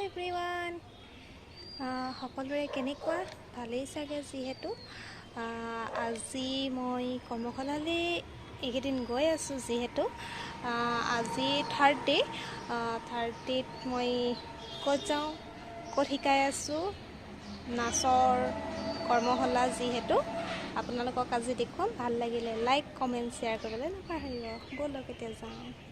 everyone সকলোৰে কেনেকুৱা ভালেই চাগে যিহেতু আজি মই কৰ্মশালালৈ এইকেইদিন গৈ আছোঁ যিহেতু আজি থাৰ্ড ডে'ত মই ক'ত যাওঁ ক'ত শিকাই আছোঁ নাচৰ কৰ্মশালা যিহেতু আপোনালোকক আজি দেখুৱাম ভাল লাগিলে লাইক কমেণ্ট শ্বেয়াৰ কৰিবলৈ নাপাহৰিব ব'লক এতিয়া যাওঁ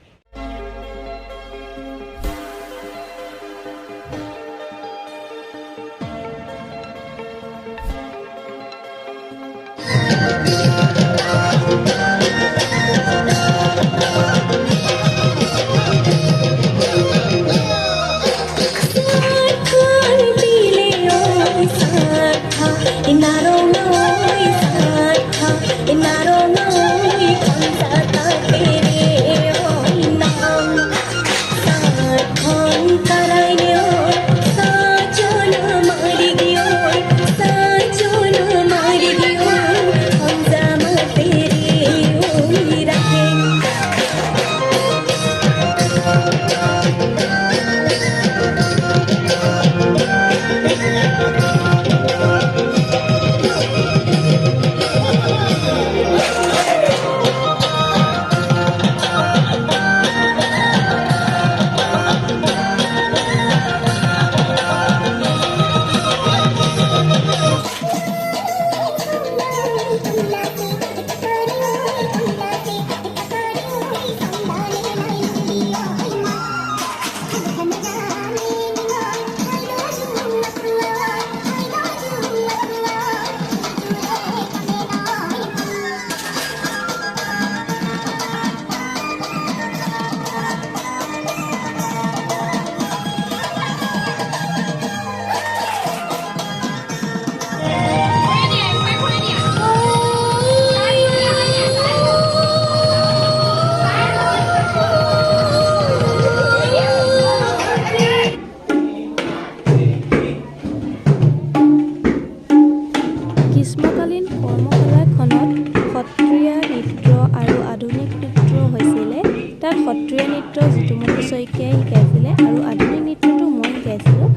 গ্ৰীষ্মকালীন কৰ্মশালাখনত সত্ৰীয়া নৃত্য আৰু আধুনিক নৃত্য হৈছিলে তাত সত্ৰীয়া নৃত্য জিতুমণি শইকীয়াই শিকাইছিলে আৰু আধুনিক নৃত্যটো মই শিকাইছিলোঁ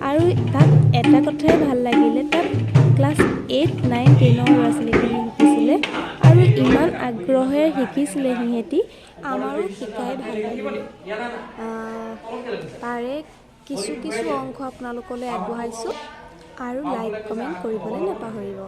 আৰু তাত এটা কথাই ভাল লাগিলে তাত ক্লাছ 8, 9, 10 ল'ৰা ছোৱালীখিনি শিকিছিলে আৰু ইমান আগ্ৰহেৰে শিকিছিলে সিহঁতি আমাৰো শিকাই ভাল লাগিলে তাৰে কিছু অংশ আপোনালোকলৈ আগবঢ়াইছোঁ আৰু লাইক কমেণ্ট কৰিবলৈ নাপাহৰিব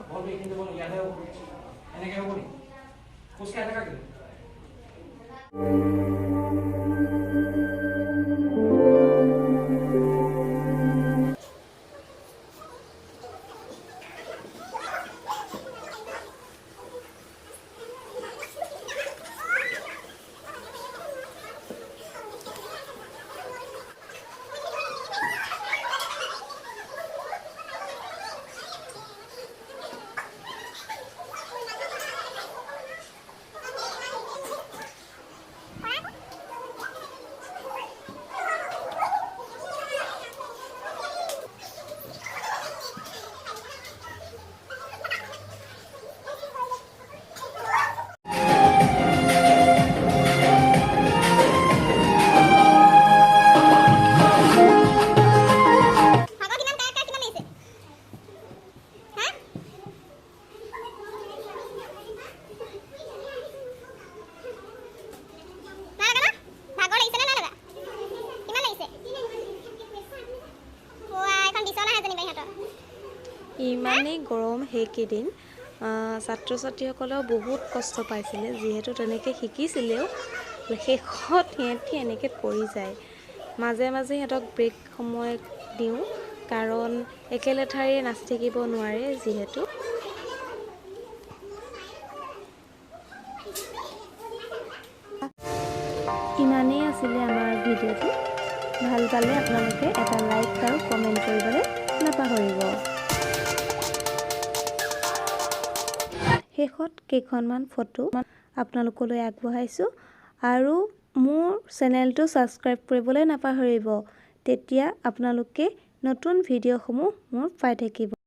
ইমানেই গৰম সেইকেইদিন ছাত্ৰ ছাত্ৰীসকলেও বহুত কষ্ট পাইছিলে যিহেতু তেনেকৈ শিকিছিলেও শেষত সিহঁতি এনেকৈ পৰি যায় মাজে সিহঁতক ব্ৰেক সময় দিওঁ কাৰণ একেলেঠাৰিয়ে নাচি থাকিব নোৱাৰে যিহেতু ইমানেই আছিলে আমাৰ ভিডিঅ'টো ভাল পালে আপোনালোকে এটা লাইক আৰু কমেণ্ট কৰিবলৈ নাপাহৰিব শেষত কেইখনমান ফটো আপোনালোকলৈ আগবঢ়াইছোঁ আৰু মোৰ চেনেলটো ছাবস্ক্ৰাইব কৰিবলৈ নাপাহৰিব তেতিয়া আপোনালোকে নতুন ভিডিঅ'সমূহ মোৰ পাই থাকিব